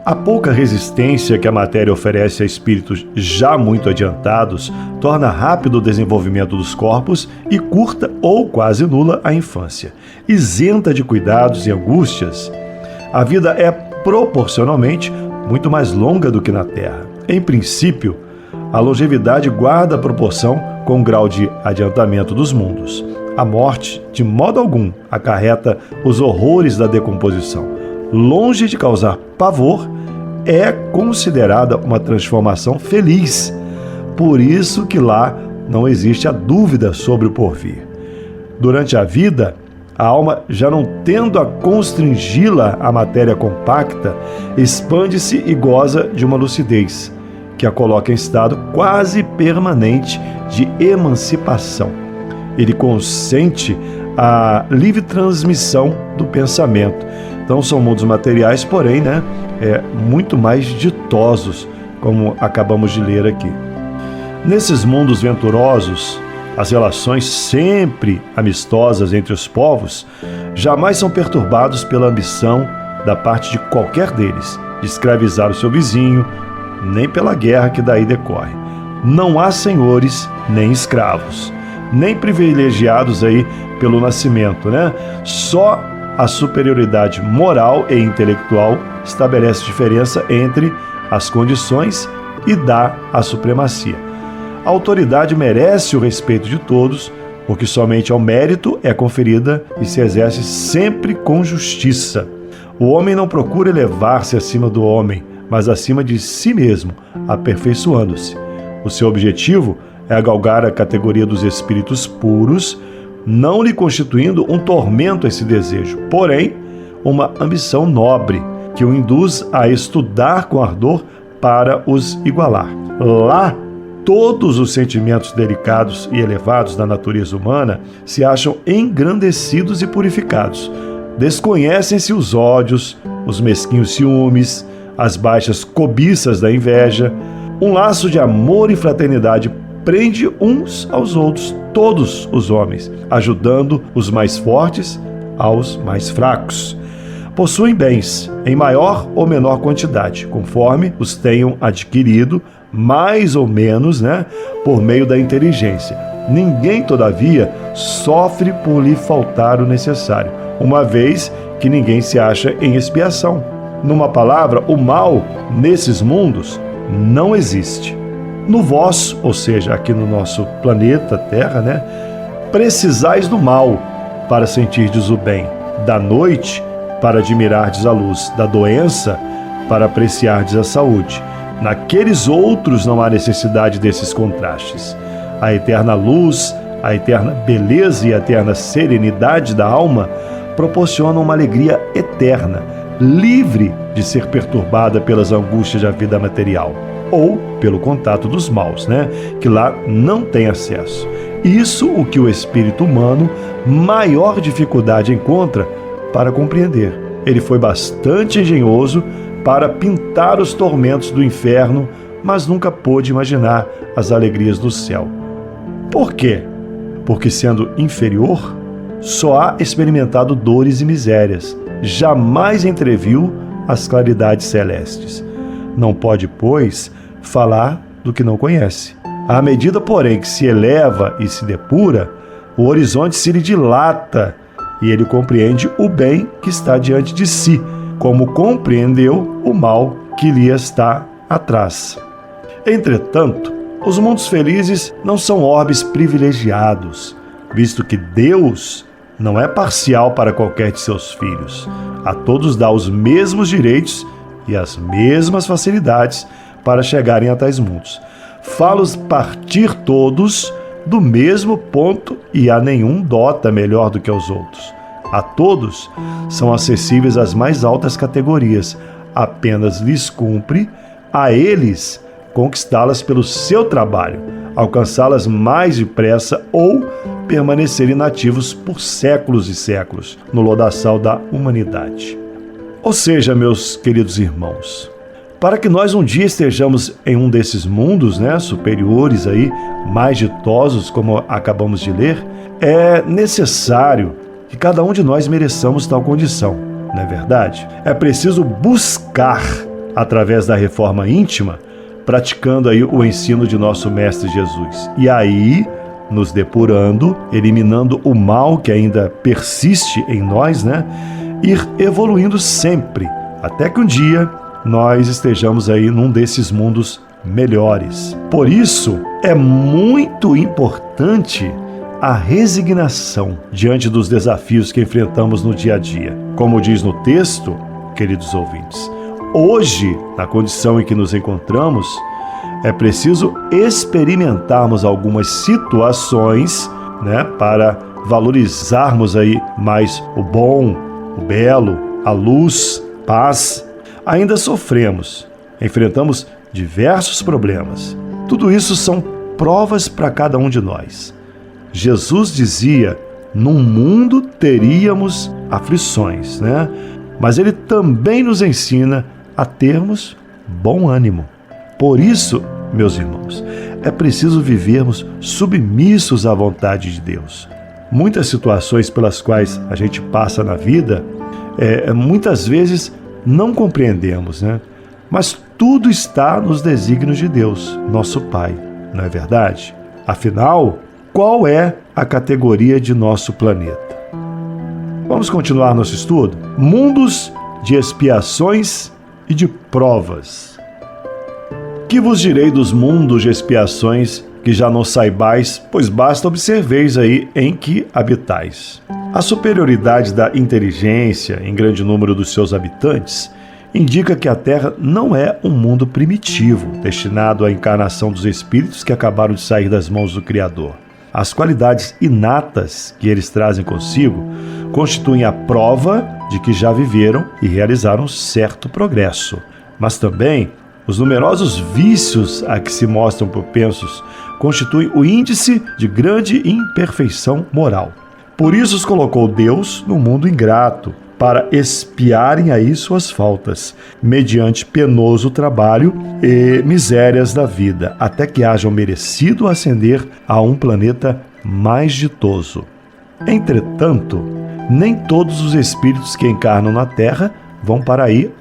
A pouca resistência que a matéria oferece a espíritos já muito adiantados torna rápido o desenvolvimento dos corpos e curta ou quase nula a infância. Isenta de cuidados e angústias, a vida é proporcionalmente muito mais longa do que na Terra. Em princípio, a longevidade guarda proporção com o grau de adiantamento dos mundos. A morte, de modo algum, acarreta os horrores da decomposição. Longe de causar pavor, é considerada uma transformação feliz. Por isso que lá não existe a dúvida sobre o porvir. Durante a vida, a alma, já não tendo a constringi-la à matéria compacta, expande-se e goza de uma lucidez, que a coloca em estado quase permanente de emancipação. Ele consente a livre transmissão do pensamento. Então são mundos materiais, porém, muito mais ditosos, como acabamos de ler aqui. Nesses mundos venturosos, as relações sempre amistosas entre os povos jamais são perturbados pela ambição da parte de qualquer deles de escravizar o seu vizinho, nem pela guerra que daí decorre. Não há senhores nem escravos, nem privilegiados aí pelo nascimento, né? Só a superioridade moral e intelectual estabelece diferença entre as condições e dá a supremacia. A autoridade merece o respeito de todos, porque somente ao mérito é conferida e se exerce sempre com justiça. O homem não procura elevar-se acima do homem, mas acima de si mesmo, aperfeiçoando-se. O seu objetivo é galgar a categoria dos espíritos puros, não lhe constituindo um tormento esse desejo, porém, uma ambição nobre, que o induz a estudar com ardor para os igualar. Lá, todos os sentimentos delicados e elevados da natureza humana se acham engrandecidos e purificados. Desconhecem-se os ódios, os mesquinhos ciúmes, as baixas cobiças da inveja. Um laço de amor e fraternidade prende uns aos outros, todos os homens, ajudando os mais fortes aos mais fracos. Possuem bens em maior ou menor quantidade, conforme os tenham adquirido, mais ou menos, por meio da inteligência. Ninguém, todavia, sofre por lhe faltar o necessário, uma vez que ninguém se acha em expiação. Numa palavra, o mal nesses mundos não existe. No vosso, ou seja, aqui no nosso planeta Terra, precisais do mal para sentirdes o bem, da noite para admirardes a luz, da doença para apreciardes a saúde. Naqueles outros não há necessidade desses contrastes. A eterna luz, a eterna beleza e a eterna serenidade da alma proporcionam uma alegria eterna, livre de ser perturbada pelas angústias da vida material ou pelo contato dos maus, que lá não tem acesso. Isso o que o espírito humano maior dificuldade encontra para compreender. Ele foi bastante engenhoso para pintar os tormentos do inferno, mas nunca pôde imaginar as alegrias do céu. Por quê? Porque, sendo inferior, só há experimentado dores e misérias, jamais entreviu as claridades celestes. Não pode, pois, falar do que não conhece. À medida, porém, que se eleva e se depura, o horizonte se lhe dilata e ele compreende o bem que está diante de si, como compreendeu o mal que lhe está atrás. Entretanto, os mundos felizes não são orbes privilegiados, visto que Deus não é parcial para qualquer de seus filhos. A todos dá os mesmos direitos e as mesmas facilidades para chegarem a tais mundos. Fá-los partir todos do mesmo ponto e a nenhum dota melhor do que aos outros. A todos são acessíveis as mais altas categorias, apenas lhes cumpre a eles conquistá-las pelo seu trabalho, alcançá-las mais depressa ou permanecer inativos por séculos e séculos no lodaçal da humanidade. Ou seja, meus queridos irmãos, para que nós um dia estejamos em um desses mundos, superiores aí, mais ditosos, como acabamos de ler, é necessário que cada um de nós mereçamos tal condição, não é verdade? É preciso buscar, através da reforma íntima, praticando aí o ensino de nosso Mestre Jesus. E aí, nos depurando, eliminando o mal que ainda persiste em nós, ir evoluindo sempre, até que um dia nós estejamos aí num desses mundos melhores. Por isso, é muito importante a resignação diante dos desafios que enfrentamos no dia a dia. Como diz no texto, queridos ouvintes, hoje, na condição em que nos encontramos, é preciso experimentarmos algumas situações, para valorizarmos aí mais o bom, o belo, a luz, paz. Ainda sofremos, enfrentamos diversos problemas. Tudo isso são provas para cada um de nós. Jesus dizia, no mundo teríamos aflições, Mas ele também nos ensina a termos bom ânimo. Por isso, meus irmãos, é preciso vivermos submissos à vontade de Deus. Muitas situações pelas quais a gente passa na vida, muitas vezes não compreendemos, né? Mas tudo está nos desígnios de Deus, nosso Pai, não é verdade? Afinal, qual é a categoria de nosso planeta? Vamos continuar nosso estudo? Mundos de expiações e de provas. Que vos direi dos mundos de expiações que já não saibais, pois basta observeis aí em que habitais. A superioridade da inteligência em grande número dos seus habitantes indica que a Terra não é um mundo primitivo, destinado à encarnação dos espíritos que acabaram de sair das mãos do Criador. As qualidades inatas que eles trazem consigo constituem a prova de que já viveram e realizaram certo progresso. Mas também os numerosos vícios a que se mostram propensos constituem o índice de grande imperfeição moral. Por isso os colocou Deus no mundo ingrato, para expiarem aí suas faltas, mediante penoso trabalho e misérias da vida, até que hajam merecido ascender a um planeta mais ditoso. Entretanto, nem todos os espíritos que encarnam na Terra vão para aí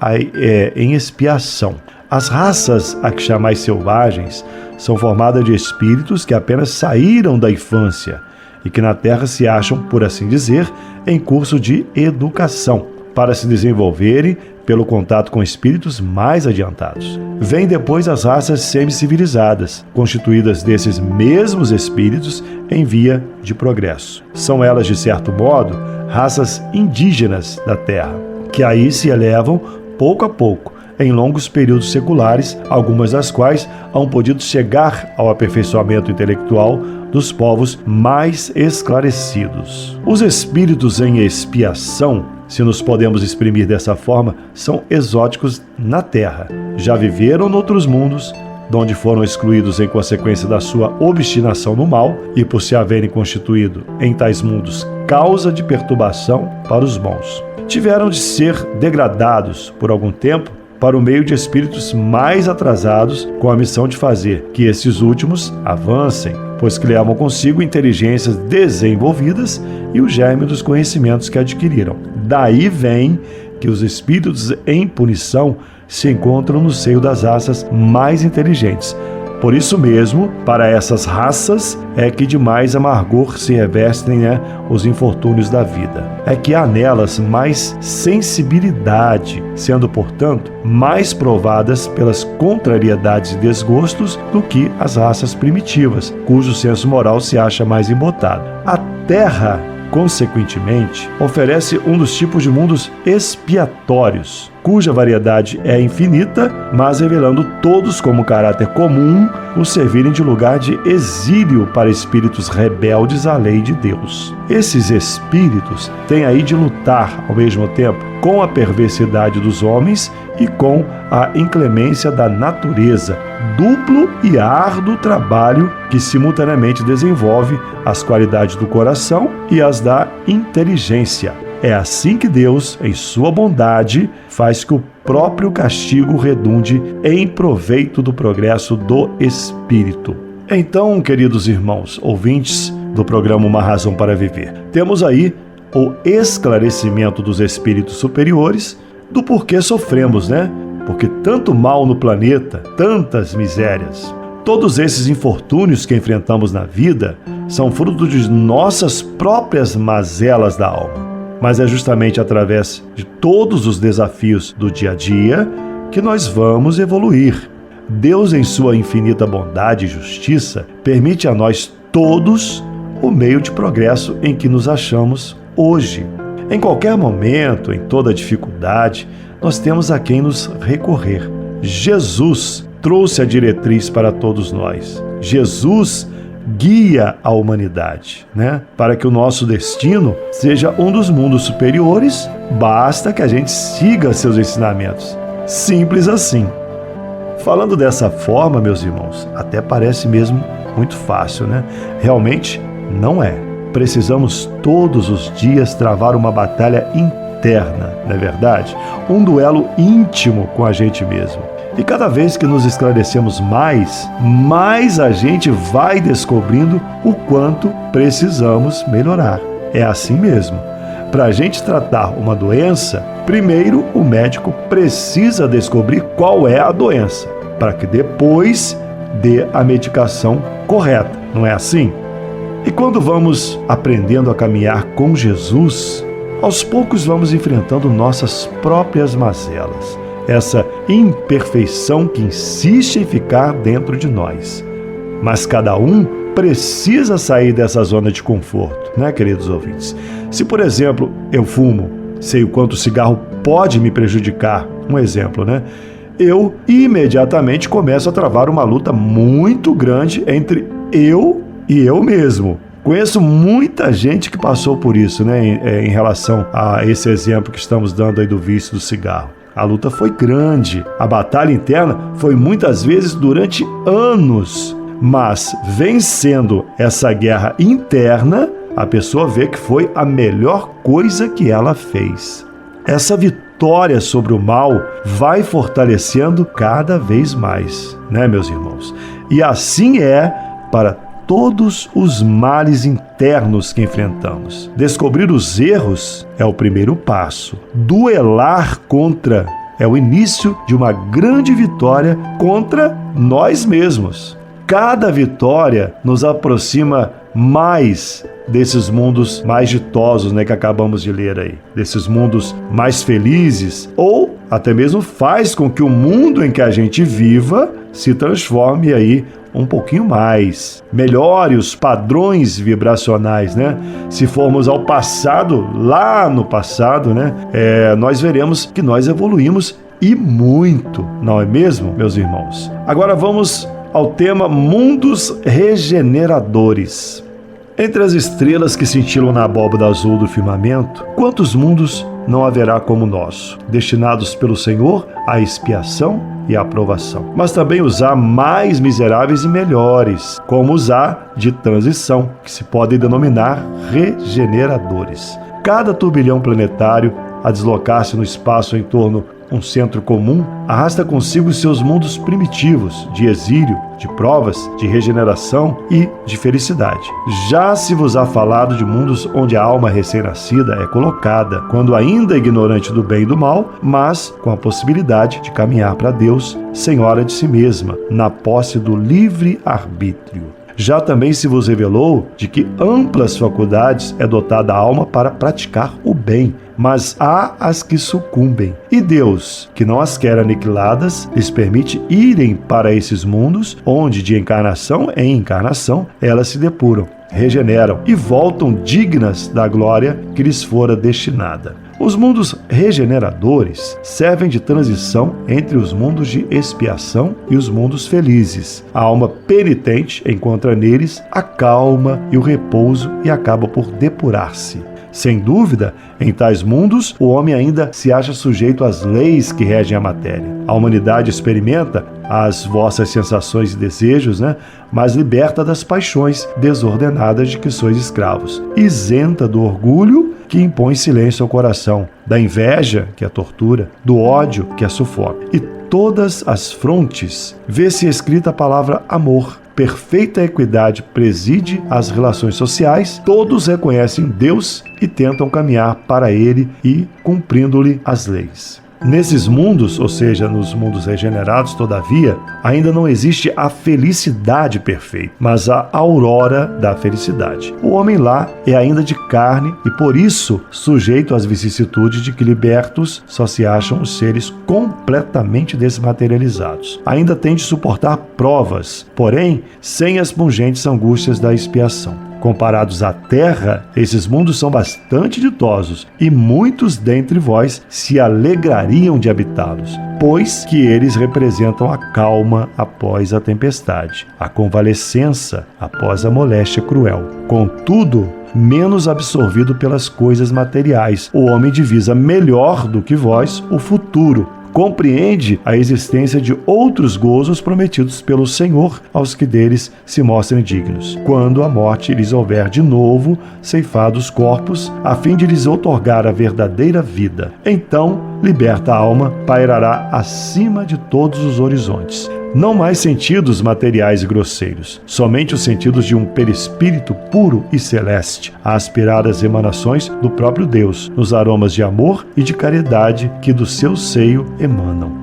em expiação. As raças a que chamais selvagens são formadas de espíritos que apenas saíram da infância e que na Terra se acham, por assim dizer, em curso de educação, para se desenvolverem pelo contato com espíritos mais adiantados. Vêm depois as raças semi-civilizadas, constituídas desses mesmos espíritos em via de progresso. São elas, de certo modo, raças indígenas da Terra, que aí se elevam pouco a pouco, em longos períodos seculares, algumas das quais hão podido chegar ao aperfeiçoamento intelectual dos povos mais esclarecidos. Os espíritos em expiação, se nos podemos exprimir dessa forma, são exóticos na Terra. Já viveram noutros mundos, donde foram excluídos em consequência da sua obstinação no mal e por se haverem constituído em tais mundos causa de perturbação para os bons. Tiveram de ser degradados por algum tempo para o meio de espíritos mais atrasados, com a missão de fazer que esses últimos avancem, pois que levam consigo inteligências desenvolvidas e o germe dos conhecimentos que adquiriram. Daí vem que os espíritos em punição se encontram no seio das raças mais inteligentes. Por isso mesmo, para essas raças é que de mais amargor se revestem, os infortúnios da vida. É que há nelas mais sensibilidade, sendo, portanto, mais provadas pelas contrariedades e desgostos do que as raças primitivas, cujo senso moral se acha mais embotado. A Terra, consequentemente, oferece um dos tipos de mundos expiatórios, cuja variedade é infinita, mas revelando todos como caráter comum o servirem de lugar de exílio para espíritos rebeldes à lei de Deus. Esses espíritos têm aí de lutar, ao mesmo tempo, com a perversidade dos homens e com a inclemência da natureza, duplo e árduo trabalho que simultaneamente desenvolve as qualidades do coração e as da inteligência. É assim que Deus, em sua bondade, faz que o próprio castigo redunde em proveito do progresso do espírito. Então, queridos irmãos, ouvintes do programa Uma Razão para Viver, temos aí o esclarecimento dos espíritos superiores do porquê sofremos, Porque tanto mal no planeta, tantas misérias. Todos esses infortúnios que enfrentamos na vida são fruto de nossas próprias mazelas da alma. Mas é justamente através de todos os desafios do dia a dia que nós vamos evoluir. Deus, em sua infinita bondade e justiça, permite a nós todos o meio de progresso em que nos achamos hoje. Em qualquer momento, em toda dificuldade, nós temos a quem nos recorrer. Jesus trouxe a diretriz para todos nós. Jesus guia a humanidade, Para que o nosso destino seja um dos mundos superiores, basta que a gente siga seus ensinamentos. Simples assim. Falando dessa forma, meus irmãos, até parece mesmo muito fácil, Realmente não é. Precisamos todos os dias travar uma batalha interna, não é verdade? Um duelo íntimo com a gente mesmo. E cada vez que nos esclarecemos mais a gente vai descobrindo o quanto precisamos melhorar. É assim mesmo. Para a gente tratar uma doença, primeiro o médico precisa descobrir qual é a doença, para que depois dê a medicação correta. Não é assim? E quando vamos aprendendo a caminhar com Jesus, aos poucos vamos enfrentando nossas próprias mazelas, essa imperfeição que insiste em ficar dentro de nós. Mas cada um precisa sair dessa zona de conforto, né, queridos ouvintes? Se, por exemplo, eu fumo, sei o quanto o cigarro pode me prejudicar, um exemplo, né? Eu imediatamente começo a travar uma luta muito grande entre eu e eu mesmo. Conheço muita gente que passou por isso, né, em relação a esse exemplo que estamos dando aí do vício do cigarro. A luta foi grande, a batalha interna foi muitas vezes durante anos, mas vencendo essa guerra interna, a pessoa vê que foi a melhor coisa que ela fez. Essa vitória sobre o mal vai fortalecendo cada vez mais, né, meus irmãos? E assim é para todos os males internos que enfrentamos. Descobrir os erros é o primeiro passo. Duelar contra é o início de uma grande vitória contra nós mesmos. Cada vitória nos aproxima mais desses mundos mais ditosos, né, que acabamos de ler aí, desses mundos mais felizes, ou até mesmo faz com que o mundo em que a gente viva se transforme aí um pouquinho mais, melhore os padrões vibracionais, né? Se formos ao passado, lá no passado, né, nós veremos que nós evoluímos e muito, não é mesmo, meus irmãos? Agora vamos ao tema mundos regeneradores. Entre as estrelas que cintilam na abóbada azul do firmamento, quantos mundos não haverá como o nosso, destinados pelo Senhor à expiação e à aprovação? Mas também os há mais miseráveis e melhores, como os há de transição, que se podem denominar regeneradores. Cada turbilhão planetário a deslocar-se no espaço em torno um centro comum, arrasta consigo seus mundos primitivos, de exílio, de provas, de regeneração e de felicidade. Já se vos há falado de mundos onde a alma recém-nascida é colocada, quando ainda ignorante do bem e do mal, mas com a possibilidade de caminhar para Deus, senhora de si mesma, na posse do livre arbítrio. Já também se vos revelou de que amplas faculdades é dotada a alma para praticar o bem, mas há as que sucumbem. E Deus, que não as quer aniquiladas, lhes permite irem para esses mundos, onde de encarnação em encarnação elas se depuram, regeneram e voltam dignas da glória que lhes fora destinada. Os mundos regeneradores servem de transição entre os mundos de expiação e os mundos felizes. A alma penitente encontra neles a calma e o repouso e acaba por depurar-se. Sem dúvida, em tais mundos, o homem ainda se acha sujeito às leis que regem a matéria. A humanidade experimenta as vossas sensações e desejos, mas liberta das paixões desordenadas de que sois escravos, isenta do orgulho que impõe silêncio ao coração, da inveja, que é tortura, do ódio, que é sufoco. E todas as frontes vê-se escrita a palavra amor. Perfeita equidade preside as relações sociais, todos reconhecem Deus e tentam caminhar para Ele e cumprindo-lhe as leis. Nesses mundos, ou seja, nos mundos regenerados, todavia, ainda não existe a felicidade perfeita, mas a aurora da felicidade. O homem lá é ainda de carne e, por isso, sujeito às vicissitudes de que libertos só se acham os seres completamente desmaterializados. Ainda tem de suportar provas, porém, sem as pungentes angústias da expiação. Comparados à terra, esses mundos são bastante ditosos e muitos dentre vós se alegrariam de habitá-los, pois que eles representam a calma após a tempestade, a convalescença após a moléstia cruel. Contudo, menos absorvido pelas coisas materiais, o homem divisa melhor do que vós o futuro, compreende a existência de outros gozos prometidos pelo Senhor aos que deles se mostrem dignos, quando a morte lhes houver de novo ceifado os corpos, a fim de lhes outorgar a verdadeira vida. Então, liberta a alma, pairará acima de todos os horizontes. Não mais sentidos materiais e grosseiros, somente os sentidos de um perispírito puro e celeste, a aspirar as emanações do próprio Deus, nos aromas de amor e de caridade que do seu seio emanam.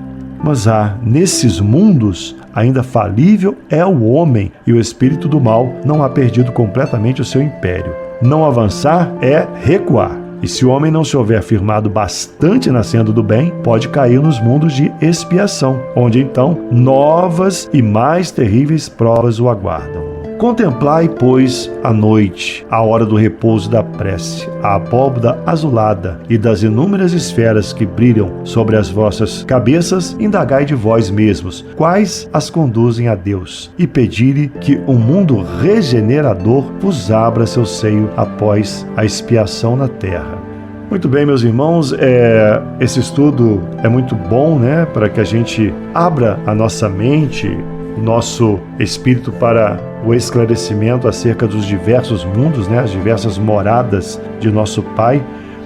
Mas nesses mundos, ainda falível é o homem, e o espírito do mal não ha perdido completamente o seu império. Não avançar é recuar. E se o homem não se houver firmado bastante na senda do bem, pode cair nos mundos de expiação, onde então novas e mais terríveis provas o aguardam. Contemplai, pois, a noite, a hora do repouso da prece, a abóbada azulada e das inúmeras esferas que brilham sobre as vossas cabeças, indagai de vós mesmos, quais as conduzem a Deus, e pedi-lhe que um mundo regenerador vos abra seu seio após a expiação na terra. Muito bem, meus irmãos, esse estudo é muito bom, né, para que a gente abra a nossa mente, o nosso espírito para o esclarecimento acerca dos diversos mundos, né, as diversas moradas de nosso Pai.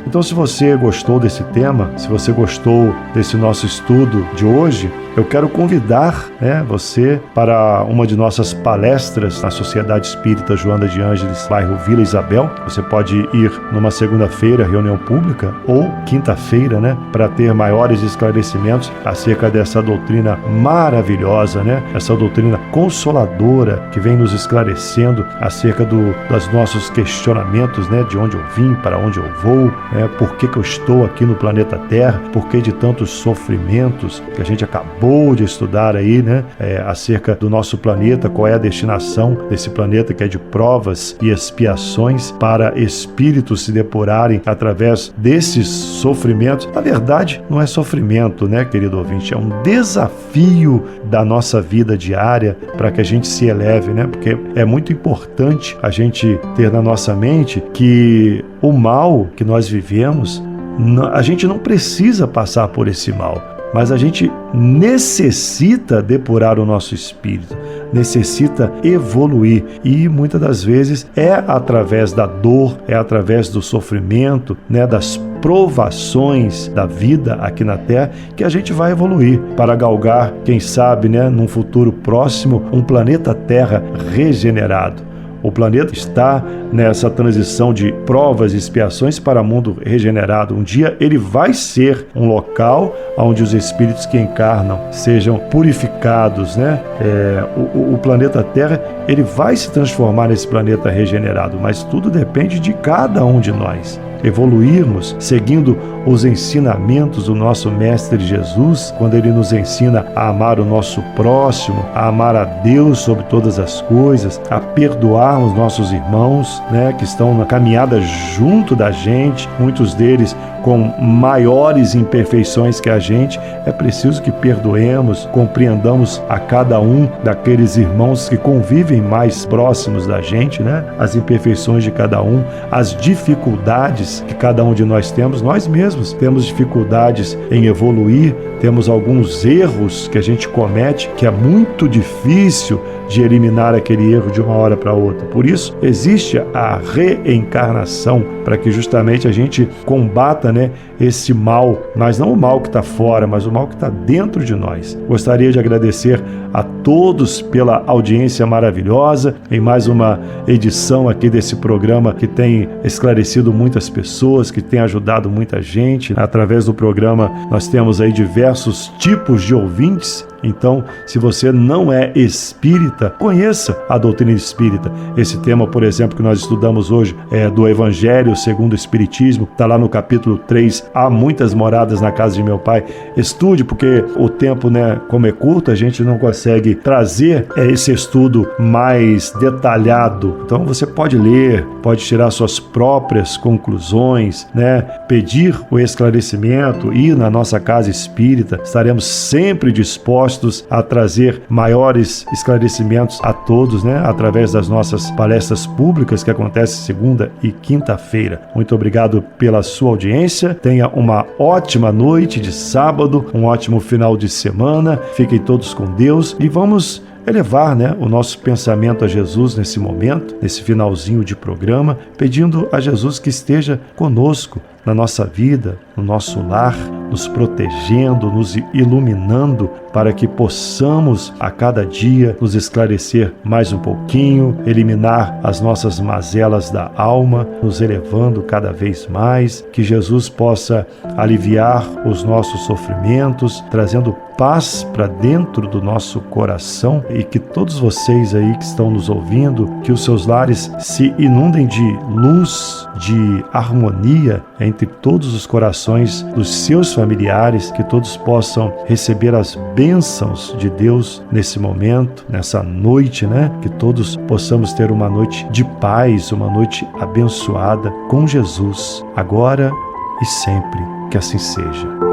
Então, se você gostou desse tema, se você gostou desse nosso estudo de hoje, eu quero convidar você para uma de nossas palestras na Sociedade Espírita Joana de Ângeles, bairro Vila Isabel. Você pode ir numa segunda-feira, reunião pública, ou quinta-feira, para ter maiores esclarecimentos acerca dessa doutrina maravilhosa, essa doutrina consoladora que vem nos esclarecendo acerca dos nossos questionamentos, de onde eu vim, para onde eu vou, por que eu estou aqui no planeta Terra, por que de tantos sofrimentos que a gente acabou de estudar aí, acerca do nosso planeta, qual é a destinação desse planeta que é de provas e expiações para espíritos se depurarem através desses sofrimentos. Na verdade, não é sofrimento, querido ouvinte, é um desafio da nossa vida diária para que a gente se eleve, porque é muito importante a gente ter na nossa mente que o mal que nós vivemos, a gente não precisa passar por esse mal, mas a gente necessita depurar o nosso espírito, necessita evoluir, e muitas das vezes é através da dor, é através do sofrimento, das provações da vida aqui na Terra que a gente vai evoluir para galgar, quem sabe, num futuro próximo, um planeta Terra regenerado. O planeta está nessa transição de provas e expiações para mundo regenerado. Um dia ele vai ser um local onde os espíritos que encarnam sejam purificados, O planeta Terra, ele vai se transformar nesse planeta regenerado, mas tudo depende de cada um de nós. Evoluirmos seguindo os ensinamentos do nosso Mestre Jesus, quando ele nos ensina a amar o nosso próximo, a amar a Deus sobre todas as coisas, a perdoar os nossos irmãos, que estão na caminhada junto da gente, muitos deles com maiores imperfeições que a gente. É preciso que perdoemos, compreendamos a cada um daqueles irmãos que convivem mais próximos da gente, as imperfeições de cada um, as dificuldades que cada um de nós temos. Nós mesmos temos dificuldades em evoluir, temos alguns erros que a gente comete que é muito difícil de eliminar aquele erro de uma hora para outra. Por isso, existe a reencarnação, para que justamente a gente combata esse mal, mas não o mal que está fora, mas o mal que está dentro de nós. Gostaria de agradecer a todos pela audiência maravilhosa em mais uma edição aqui desse programa que tem esclarecido muitas pessoas, que tem ajudado muita gente. Através do programa nós temos aí diversos tipos de ouvintes. Então, se você não é espírita, conheça a doutrina espírita. Esse tema, por exemplo, que nós estudamos hoje é do Evangelho segundo o Espiritismo, está lá no capítulo 3, há muitas moradas na casa de meu Pai. Estude, porque o tempo, como é curto, a gente não consegue trazer esse estudo mais detalhado. Então, você pode ler, pode tirar suas próprias conclusões, pedir o esclarecimento, ir na nossa casa espírita. Estaremos sempre dispostos dispostos a trazer maiores esclarecimentos a todos, né, através das nossas palestras públicas que acontecem segunda e quinta-feira. Muito obrigado pela sua audiência. Tenha uma ótima noite de sábado, um ótimo final de semana. Fiquem todos com Deus e vamos elevar, o nosso pensamento a Jesus nesse momento, nesse finalzinho de programa, pedindo a Jesus que esteja conosco na nossa vida, no nosso lar, nos protegendo, nos iluminando para que possamos a cada dia nos esclarecer mais um pouquinho, eliminar as nossas mazelas da alma, nos elevando cada vez mais, que Jesus possa aliviar os nossos sofrimentos, trazendo paz para dentro do nosso coração e que todos vocês aí que estão nos ouvindo, que os seus lares se inundem de luz, de harmonia entre todos os corações dos seus familiares, que todos possam receber as bênçãos de Deus nesse momento, nessa noite, que todos possamos ter uma noite de paz, uma noite abençoada com Jesus, agora e sempre, que assim seja.